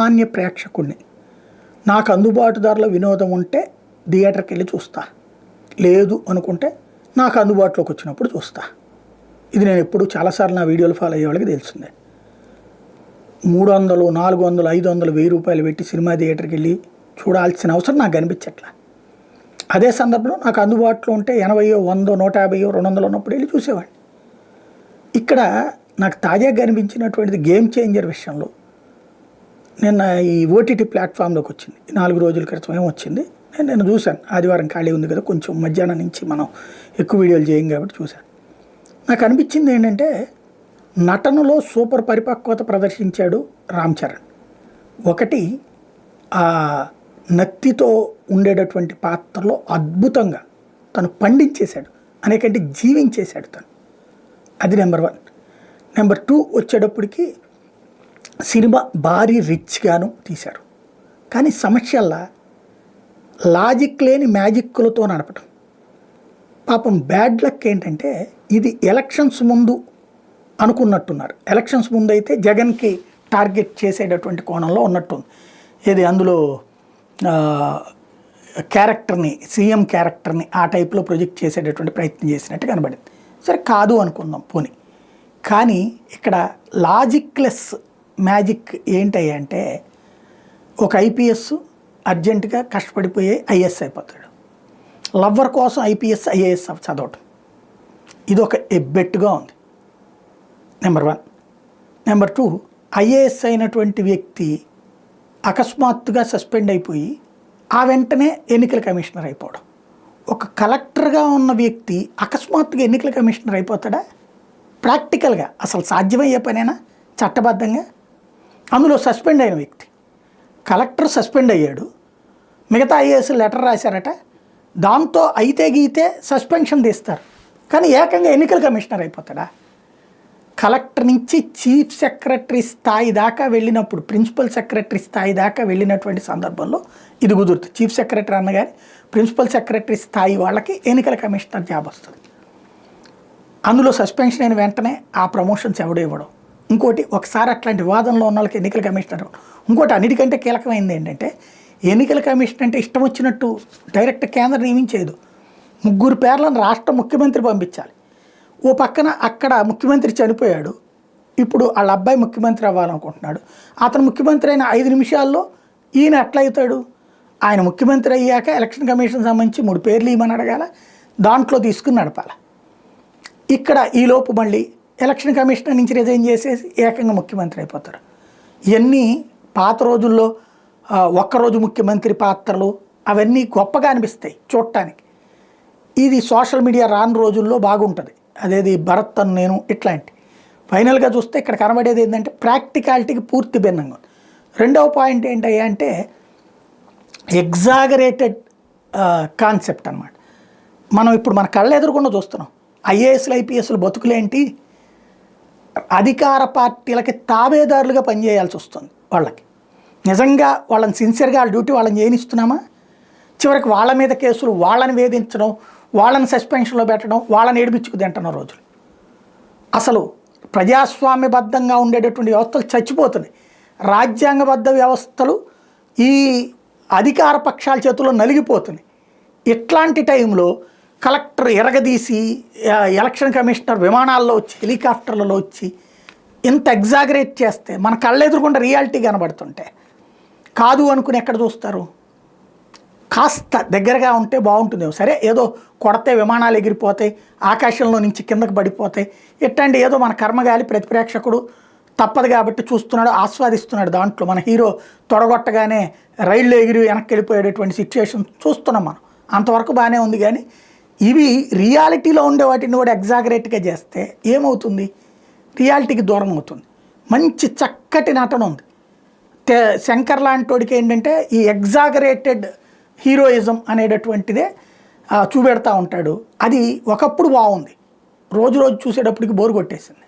సామాన్య ప్రేక్షకుడిని. నాకు అందుబాటు ధరలో వినోదం ఉంటే థియేటర్కి వెళ్ళి చూస్తా, లేదు అనుకుంటే నాకు అందుబాటులోకి వచ్చినప్పుడు చూస్తా. ఇది నేను ఎప్పుడు చాలాసార్లు నా వీడియోలు ఫాలో అయ్యే వాళ్ళకి తెలిసిందే. 300, 400, 500, 1000 రూపాయలు పెట్టి సినిమా థియేటర్కి వెళ్ళి చూడాల్సిన అవసరం నాకు కనిపించట్లా. అదే సందర్భంలో నాకు అందుబాటులో ఉంటే 80, 100, 150, 200 ఉన్నప్పుడు వెళ్ళి చూసేవాడిని. ఇక్కడ నాకు తాజాగా కనిపించినటువంటిది గేమ్ చేంజర్ విషయంలో నిన్న ఈ ఓటీటీ ప్లాట్ఫామ్లోకి వచ్చింది. 4 రోజుల క్రితం ఏమొచ్చింది, నేను చూశాను. ఆదివారం ఖాళీ ఉంది కదా, కొంచెం మధ్యాహ్నం నుంచి మనం ఎక్కువ వీడియోలు చేయం కాబట్టి చూశాను. నాకు అనిపించింది ఏంటంటే, నటనలో సూపర్ పరిపక్వత ప్రదర్శించాడు రామ్ చరణ్. ఒకటి, ఆ నత్తితో ఉండేటటువంటి పాత్రలో అద్భుతంగా తను పండించేశాడు, అనేకంటే జీవించేశాడు తను. అది నెంబర్ 1. నెంబర్ 2 వచ్చేటప్పటికి సినిమా భారీ రిచ్గాను తీశారు, కానీ సమస్యల్లా లాజిక్ లేని మ్యాజిక్లతో నడపటం. పాపం బ్యాడ్ లక్ ఏంటంటే, ఇది ఎలక్షన్స్ ముందు అనుకున్నట్టున్నారు. ఎలక్షన్స్ ముందు అయితే జగన్కి టార్గెట్ చేసేటటువంటి కోణంలో ఉన్నట్టుంది. ఏది అందులో క్యారెక్టర్ని, సీఎం క్యారెక్టర్ని ఆ టైప్లో ప్రొజెక్ట్ చేసేటటువంటి ప్రయత్నం చేసినట్టు కనబడింది. సరే కాదు అనుకుందాం పోనీ. కానీ ఇక్కడ లాజిక్లెస్ మ్యాజిక్ ఏంటంటే, ఒక ఐపీఎస్ అర్జెంటుగా కష్టపడిపోయే ఐఏఎస్ అయిపోతాడు. లవ్వర్ కోసం ఐపీఎస్ ఐఏఎస్ చదవటం, ఇది ఒక ఎబ్బెట్టుగా ఉంది. నెంబర్ 1. నెంబర్ 2, ఐఏఎస్ అయినటువంటి వ్యక్తి అకస్మాత్తుగా సస్పెండ్ అయిపోయి ఆ వెంటనే ఎన్నికల కమిషనర్ అయిపోవడం. ఒక కలెక్టర్గా ఉన్న వ్యక్తి అకస్మాత్తుగా ఎన్నికల కమిషనర్ అయిపోతాడా? ప్రాక్టికల్గా అసలు సాధ్యమయ్యే పనేనా చట్టబద్ధంగా? అందులో సస్పెండ్ అయిన వ్యక్తి, కలెక్టర్ సస్పెండ్ అయ్యాడు, మిగతా ఐఏఎస్ లెటర్ రాశారట, దాంతో అయితే గీతే సస్పెన్షన్ తీస్తారు, కానీ ఏకంగా ఎన్నికల కమిషనర్ అయిపోతాడా? కలెక్టర్ నుంచి చీఫ్ సెక్రటరీ స్థాయి దాకా వెళ్ళినప్పుడు, ప్రిన్సిపల్ సెక్రటరీ స్థాయి దాకా వెళ్ళినటువంటి సందర్భంలో ఇది కుదురుతుంది. చీఫ్ సెక్రటరీ అన్నగాని ప్రిన్సిపల్ సెక్రటరీ స్థాయి వాళ్ళకి ఎన్నికల కమిషనర్ జాబ్ వస్తుంది. అందులో సస్పెన్షన్ అయిన వెంటనే ఆ ప్రమోషన్స్ ఎవడో ఇవ్వడం. ఇంకోటి, ఒకసారి అట్లాంటి వివాదంలో ఉన్న వాళ్ళకి ఎన్నికల కమిషనర్. ఇంకోటి అన్నిటికంటే కీలకమైంది ఏంటంటే, ఎన్నికల కమిషన్ అంటే ఇష్టం వచ్చినట్టు డైరెక్ట్ కేంద్రం నియమించేది. 3 పేర్లను రాష్ట్ర ముఖ్యమంత్రి పంపించాలి. ఓ పక్కన అక్కడ ముఖ్యమంత్రి చనిపోయాడు, ఇప్పుడు వాళ్ళ అబ్బాయి ముఖ్యమంత్రి అవ్వాలనుకుంటున్నాడు. అతను ముఖ్యమంత్రి అయిన 5 నిమిషాల్లో ఈయన ఎట్లా అవుతాడు? ఆయన ముఖ్యమంత్రి అయ్యాక ఎలక్షన్ కమిషన్ సంబంధించి 3 పేర్లు ఇవ్వమని అడగాల, దాంట్లో తీసుకుని నడపాలి. ఇక్కడ ఈలోపు మళ్ళీ ఎలక్షన్ కమిషనర్ నుంచి రిజైన్ చేసేసి ఏకంగా ముఖ్యమంత్రి అయిపోతారు. ఇవన్నీ పాత రోజుల్లో ఒక్కరోజు ముఖ్యమంత్రి పాత్రలు అవన్నీ గొప్పగా అనిపిస్తాయి చూడటానికి. ఇది సోషల్ మీడియా రాని రోజుల్లో బాగుంటుంది. అదేది భరత్ అను నేను ఇట్లాంటి. ఫైనల్గా చూస్తే ఇక్కడ కనబడేది ఏంటంటే, ప్రాక్టికాలిటీకి పూర్తి భిన్నంగా ఉంది. రెండవ పాయింట్ ఏంటంటే, ఎగ్జాగరేటెడ్ కాన్సెప్ట్ అన్నమాట. మనం ఇప్పుడు మన కళ్ళ ఎదురుకుండా చూస్తున్నాం. ఐఏఎస్లు ఐపీఎస్లు బతుకులేంటి, అధికార పార్టీలకి తాబేదారులుగా పనిచేయాల్సి వస్తుంది. వాళ్ళకి నిజంగా వాళ్ళని సిన్సియర్గా వాళ్ళ డ్యూటీ వాళ్ళని చేయనిస్తున్నామా? చివరికి వాళ్ళ మీద కేసులు, వాళ్ళని వేధించడం, వాళ్ళని సస్పెన్షన్లో పెట్టడం, వాళ్ళని ఏడిపించుకు తింటున్న రోజులు. అసలు ప్రజాస్వామ్యబద్ధంగా ఉండేటటువంటి వ్యవస్థలు చచ్చిపోతున్నాయి. రాజ్యాంగబద్ధ వ్యవస్థలు ఈ అధికార పక్షాల చేతుల్లో నలిగిపోతున్నాయి. ఇట్లాంటి టైంలో కలెక్టర్ ఎరగదీసి ఎలక్షన్ కమిషనర్ విమానాల్లో వచ్చి, హెలికాప్టర్లలో వచ్చి ఇంత ఎగ్జాగరేట్ చేస్తే మన కళ్ళెదురుకుండా రియాలిటీ కనబడుతుంటే కాదు అనుకుని ఎక్కడ చూస్తారు? కాస్త దగ్గరగా ఉంటే బాగుంటుంది. సరే, ఏదో కొడితే విమానాలు ఎగిరిపోతాయి, ఆకాశంలో నుంచి కిందకు పడిపోతాయి, ఇట్లాంటి ఏదో మన కర్మగాలి ప్రతి ప్రేక్షకుడు తప్పదు కాబట్టి చూస్తున్నాడు, ఆస్వాదిస్తున్నాడు. దాంట్లో మన హీరో తొడగొట్టగానే రైళ్ళు ఎగిరి వెనక్కి వెళ్ళిపోయేటటువంటి సిచ్యువేషన్ చూస్తున్నాం మనం. అంతవరకు బాగానే ఉంది. కానీ ఇవి రియాలిటీలో ఉండే వాటిని కూడా ఎగ్జాగరేట్గా చేస్తే ఏమవుతుంది? రియాలిటీకి దూరం అవుతుంది. మంచి చక్కటి నటన ఉంది. శంకర్ లాంటి వాడికి ఏంటంటే, ఈ ఎగ్జాగరేటెడ్ హీరోయిజం అనేటటువంటిదే చూపెడతా ఉంటాడు. అది ఒకప్పుడు బాగుంది, రోజు చూసేటప్పటికి బోరు కొట్టేసింది.